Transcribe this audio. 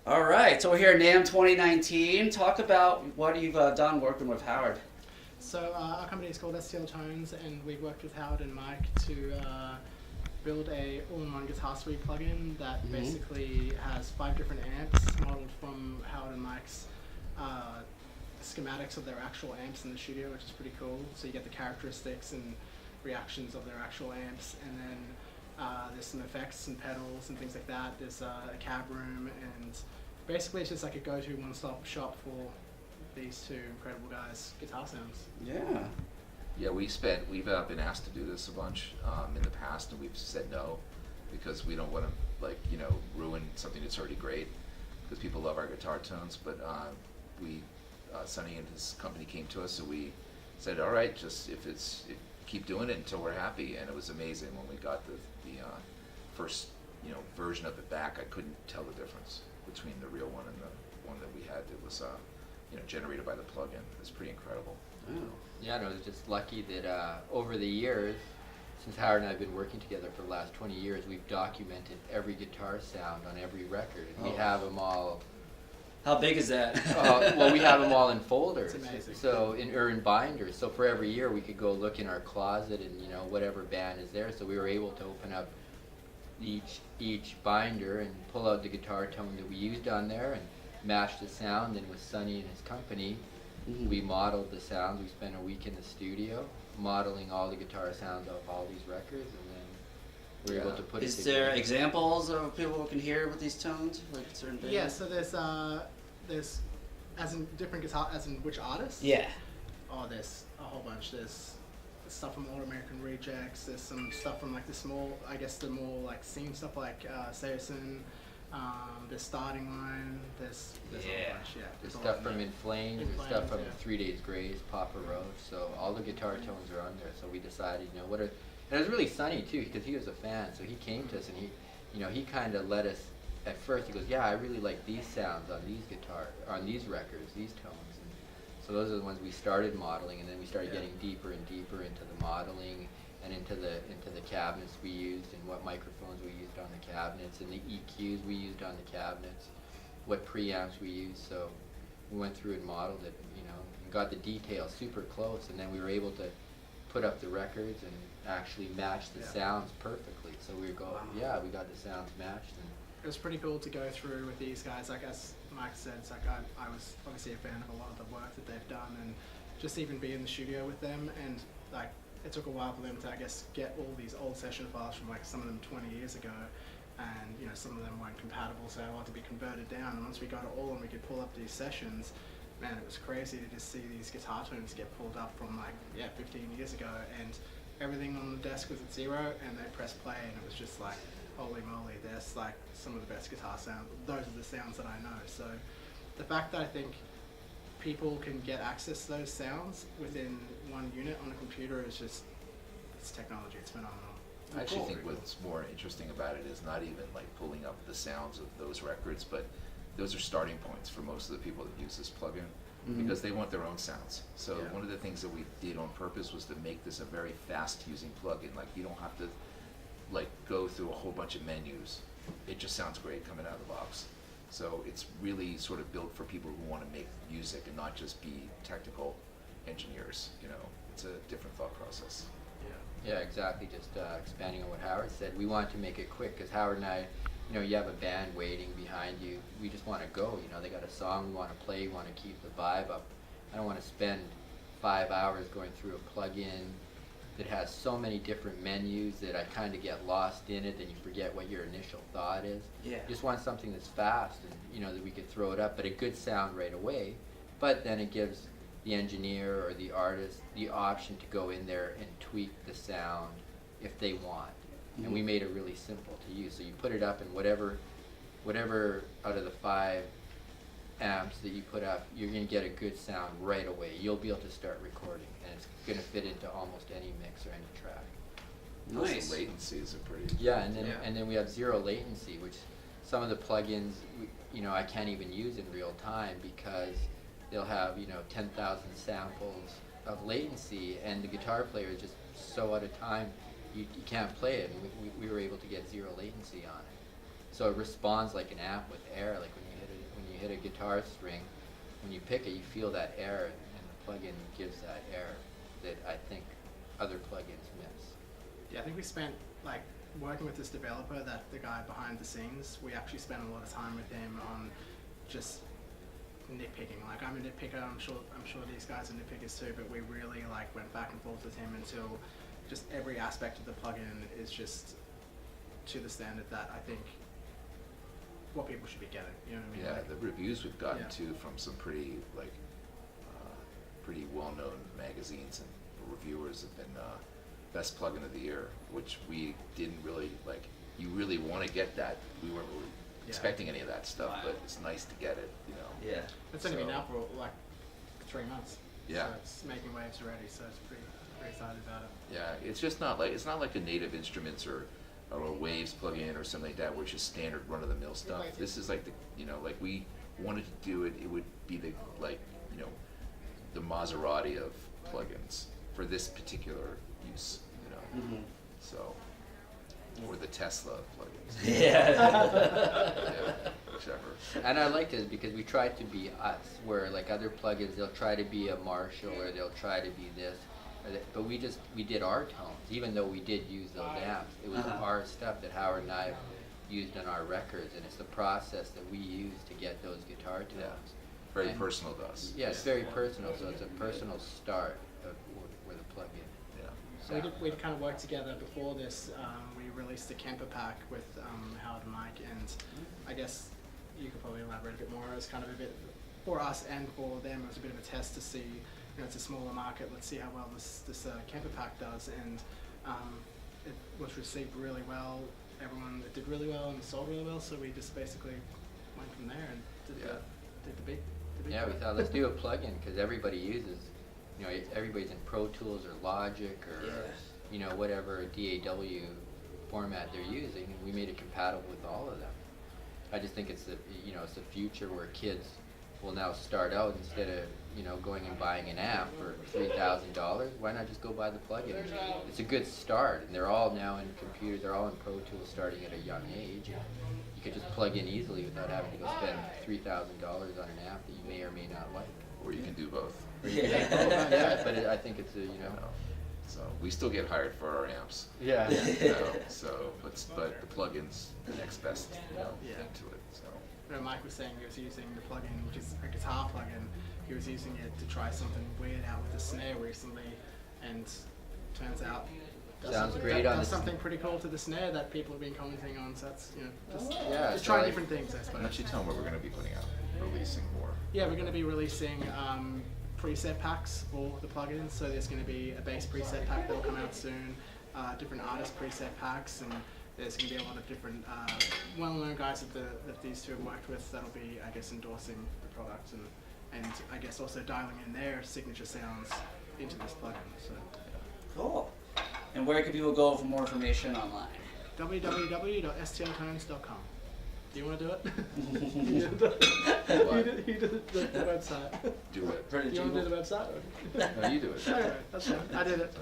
All right, so we're here at NAMM 2019. Talk about what you've done working with Howard. So our company is called STL Tones, and we've worked with Howard and Mike to build a all-in-one guitar suite plugin that basically has 5 different amps modeled from Howard and Mike's schematics of their actual amps in the studio, which is pretty cool. So you get the characteristics and reactions of their actual amps, and then there's some effects and pedals and things like that. There's a cab room, and basically it's just like a go-to one-stop shop for these two incredible guys' guitar sounds. Yeah. Yeah, we've been asked to do this a bunch in the past, and we've said no because we don't want to ruin something that's already great, because people love our guitar tones. But Sonny and his company came to us, so we said, all right, just keep doing it until we're happy. And it was amazing when we got the first version of it back. I couldn't tell the difference between the real one and the one that we had that was generated by the plugin. It was pretty incredible. Oh. Yeah, no, I was just lucky that over the years, since Howard and I have been working together for the last 20 years, we've documented every guitar sound on every record. And we have them all. How big is that? Well, we have them all in folders, It's amazing. so in binders. So for every year, we could go look in our closet and whatever band is there. So we were able to open up each binder and pull out the guitar tone that we used on there and match the sound. And with Sonny and his company, we modeled the sounds. We spent a week in the studio modeling all the guitar sounds of all these records, and then we were able to put it Is together. there examples of people who can hear with these tones, like certain bands? Yeah, so there's as in different guitar, as in which artists? Yeah. Oh, there's a whole bunch. There's stuff from All American Rejects. There's some stuff from like the more like scene stuff like Sayerson. There's Starting Line. There's a whole bunch. Yeah. There's a stuff lot. from In Flames, In there's stuff from Flames, yeah. 3 Days Grace, Papa Roach, so all the guitar tones are on there. So we decided, and it was really Sonny too, because he was a fan. So he came to us and he kind of let us. At first, he goes, "Yeah, I really like these sounds on these records, these tones." And so those are the ones we started modeling, and then we started getting deeper and deeper into the modeling and into the cabinets we used, and what microphones we used on the cabinets, and the EQs we used on the cabinets, what preamps we used. So we went through and modeled it, and got the details super close, and then we were able to put up the records and actually match the sounds perfectly. So we go, yeah, we got the sounds matched. And it was pretty cool to go through with these guys. Like as Mike said, it's like I was obviously a fan of a lot of the work that they've done, and just even be in the studio with them, and like it took a while for them to, I guess, get all these old session files from like some of them 20 years ago, and some of them weren't compatible, so they had to be converted down. And once we got it all and we could pull up these sessions, man, it was crazy to just see these guitar tones get pulled up from 15 years ago, and everything on the desk was at 0, and they press play, and it was just like, holy moly, there's like some of the best guitar sounds. Those are the sounds that I know. So the fact that I think people can get access to those sounds within one unit on a computer is just, it's technology, it's phenomenal. I actually think what's more interesting about it is not even like pulling up the sounds of those records, but those are starting points for most of the people that use this plugin, because they want their own sounds. So one of the things that we did on purpose was to make this a very fast using plugin. Like, you don't have to go through a whole bunch of menus. It just sounds great coming out of the box. So it's really sort of built for people who want to make music and not just be technical engineers. It's a different thought process. yeah, exactly. Just expanding on what Howard said, we wanted to make it quick, because Howard and I, you have a band waiting behind you. We just want to go. They got a song we want to play. We want to keep the vibe up. I don't want to spend 5 hours going through a plugin that has so many different menus that I kind of get lost in it, and you forget what your initial thought is. Yeah. Just want something that's fast, and that we could throw it up, but a good sound right away. But then it gives the engineer or the artist the option to go in there and tweak the sound if they want. And we made it really simple to use. So you put it up, and whatever out of the 5 amps that you put up, you're going to get a good sound right away. You'll be able to start recording, and it's going to fit into almost any mix or any track. Nice. The latency is a pretty... Yeah, and then we have 0 latency, which some of the plugins, I can't even use in real time, because they'll have 10,000 samples of latency, and the guitar player is just so out of time, you can't play it. And we were able to get 0 latency on it, so it responds like an amp with air, like when you hit it guitar string, when you pick it, you feel that air, and the plugin gives that air that I think other plugins miss. Yeah, I think we spent, like, working with this developer, that the guy behind the scenes, we actually spent a lot of time with him on just nitpicking. Like, I'm a nitpicker, I'm sure these guys are nitpickers too, but we really like went back and forth with him until just every aspect of the plugin is just to the standard that I think what people should be getting. You know what I mean? Yeah, Like, the reviews we've gotten Yeah. to from some pretty pretty well-known magazines and reviewers have been best plugin of the year, which we didn't really like. You really want to get that. We weren't really expecting any of that stuff, Wow. but it's nice to get it. You know. Yeah. it's only been So- out for like 3 months. Yeah. So it's making waves already, so it's pretty excited about it. Yeah, it's just not like a Native Instruments or a Waves plugin or something like that, which is standard run-of-the-mill stuff. This is like like we wanted to do it. It would be the the Maserati of plugins for this particular use. Mm-hmm. So, or the Tesla of plugins. Yeah. Yeah, whichever. And I like this because we tried to be us, where like other plugins, they'll try to be a Marshall or they'll try to be this, but we did our tones, even though we did use those amps. It was our stuff that Howard and I used on our records, and it's the process that we use to get those guitar tones. Yeah. Very And- personal to us. Yeah, it's very personal, so it's a personal start of where the plug-in. Yeah. So we'd kind of worked together before this. We released a camper pack with Howard and Mike, and I guess you could probably elaborate a bit more. It was kind of a bit for us and for them. It was a bit of a test to see. It's a smaller market. Let's see how well this camper pack does, and it was received really well. It did really well and sold really well. So we just basically went from there and did the big. Yeah, we thought let's do a plug-in because everybody uses, everybody's in Pro Tools or Logic or whatever DAW format they're using, and we made it compatible with all of them. I just think it's the future where kids will now start out instead of going and buying an amp for $3,000. Why not just go buy the plug-in? It's a good start, and they're all now in computers. They're all in Pro Tools starting at a young age. You could just plug in easily without having to go spend $3,000 on an amp that you may or may not like. Or you can do both. Yeah, but I think it's So we still get hired for our amps. Yeah. So, but the plugins the next best Yeah. thing to it. So. Mike was saying he was using the plugin, which is a guitar plugin. He was using it to try something weird out with the snare recently, and turns out Sounds great on does the something pretty cool to the snare that people have been commenting on. So that's just so trying like- different things, I Why suppose. don't you tell them what we're going to be putting out, releasing more? Yeah, we're going to be releasing preset packs for the plugins. So there's going to be a bass preset pack that'll come out soon, different artist preset packs, and there's going to be a lot of different well-known guys that these two have worked with that'll be, I guess, endorsing the product and I guess also dialing in their signature sounds into this plugin. So Cool. And where can people go for more information online? www.stltones.com. Do you want to do it? What? You do the website. Do it. Pretty Do you want to do the website? No, you do it. Okay, that's fine. I did it.